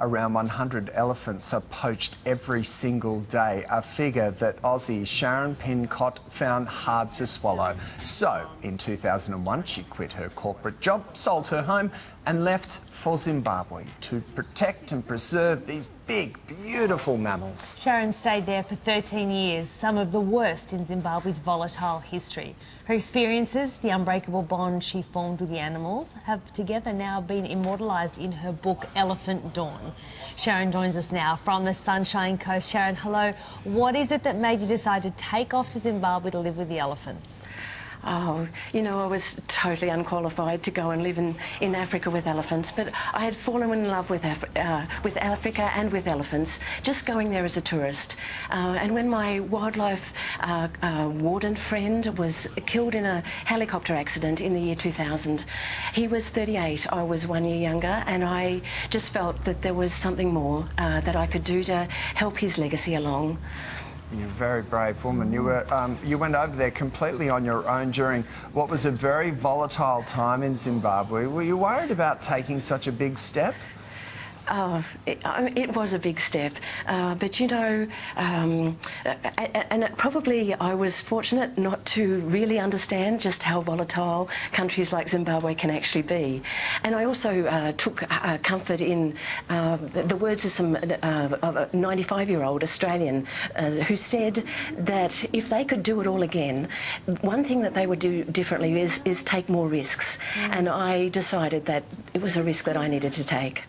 Around 100 elephants are poached every single day, a figure that Aussie Sharon Pincott found hard to swallow. So, in 2001, she quit her corporate job, sold her home and left for Zimbabwe to protect and preserve these big, beautiful mammals. Sharon stayed there for 13 years, some of the worst in Zimbabwe's volatile history. Her experiences, the unbreakable bond she formed with the animals, have together now been immortalised in her book Elephant Dawn. Sharon joins us now from the Sunshine Coast. Sharon, hello. What is it that made you decide to take off to Zimbabwe to live with the elephants? Oh, you know, I was totally unqualified to go and live in Africa with elephants, but I had fallen in love with Africa and with elephants, just going there as a tourist. And when my wildlife warden friend was killed in a helicopter accident in the year 2000, he was 38, I was 1 year younger, and I just felt that there was something more that I could do to help his legacy along. You're a very brave woman. You went over there completely on your own during what was a very volatile time in Zimbabwe. Were you worried about taking such a big step? It was a big step, but you know, and probably I was fortunate not to really understand just how volatile countries like Zimbabwe can actually be. And I also took comfort in the words of of a 95-year-old Australian who said that if they could do it all again, one thing that they would do differently is take more risks. And I decided that it was a risk that I needed to take.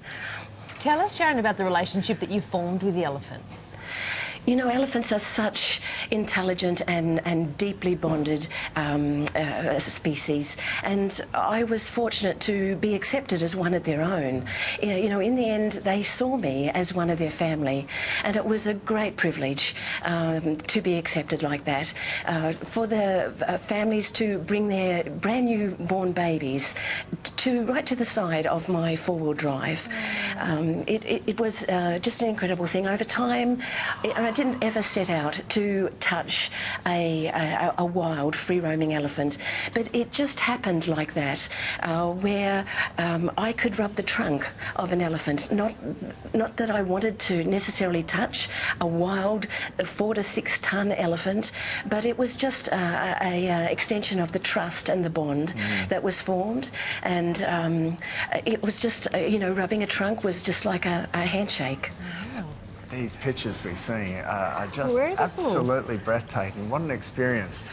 Tell us, Sharon, about the relationship that you formed with the elephants. You know, elephants are such intelligent and deeply bonded species, and I was fortunate to be accepted as one of their own. You know, in the end, they saw me as one of their family, and it was a great privilege to be accepted like that. For the families to bring their brand new born babies right to the side of my four-wheel drive. It was just an incredible thing. Over time, I didn't ever set out to touch a wild, free-roaming elephant, but it just happened like that, where I could rub the trunk of an elephant. Not that I wanted to necessarily touch a wild 4 to 6 ton elephant, but it was just a extension of the trust and the bond that was formed, and it was just, you know, rubbing a trunk was just like a handshake. Wow. These pictures we're seeing are just absolutely breathtaking. What an experience.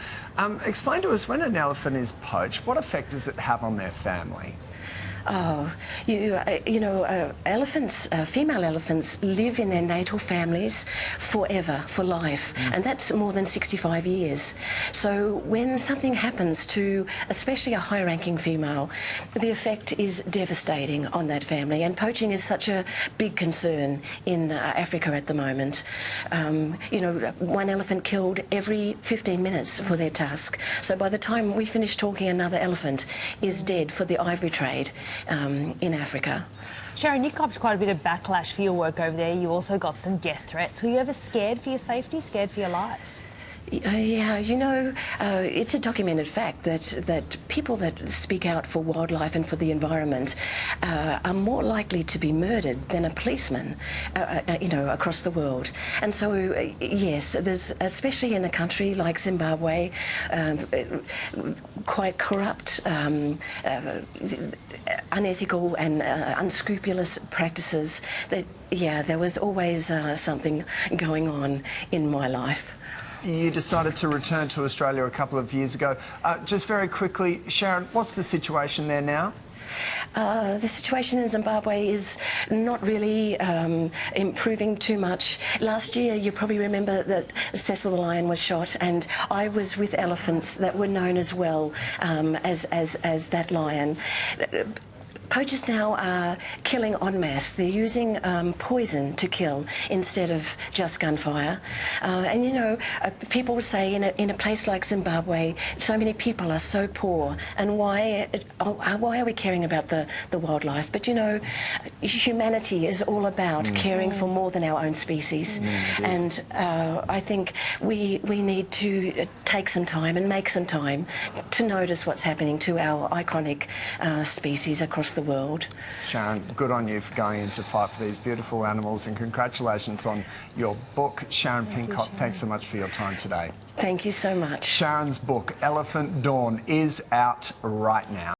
Explain to us, when an elephant is poached, what effect does it have on their family? Oh, you know, elephants, female elephants live in their natal families forever, for life, and that's more than 65 years. So when something happens to especially a high-ranking female, the effect is devastating on that family, and poaching is such a big concern in Africa at the moment. You know, one elephant killed every 15 minutes for their tusk. So by the time we finish talking, another elephant is dead for the ivory trade in Africa. Sharon, you copped quite a bit of backlash for your work over there. You also got some death threats. Were you ever scared for your safety, scared for your life? Yeah, you know, it's a documented fact that people that speak out for wildlife and for the environment are more likely to be murdered than a policeman, you know, across the world. And so, yes, there's, especially in a country like Zimbabwe, quite corrupt, unethical and unscrupulous practices, that, yeah, there was always something going on in my life. You decided to return to Australia a couple of years ago. Just very quickly, Sharon, what's the situation there now? The situation in Zimbabwe is not really improving too much. Last year, you probably remember that Cecil the lion was shot, and I was with elephants that were known as well as that lion. Poachers now are killing en masse. They're using poison to kill instead of just gunfire. And you know, people would say in a place like Zimbabwe, so many people are so poor, and why are we caring about the wildlife? But you know, humanity is all about caring for more than our own species. And I think we need to take some time and make some time to notice what's happening to our iconic species across the the world. Sharon, good on you for going in to fight for these beautiful animals, and congratulations on your book. Sharon Pincott, thanks so much for your time today. Thank you so much. Sharon's book, Elephant Dawn, is out right now.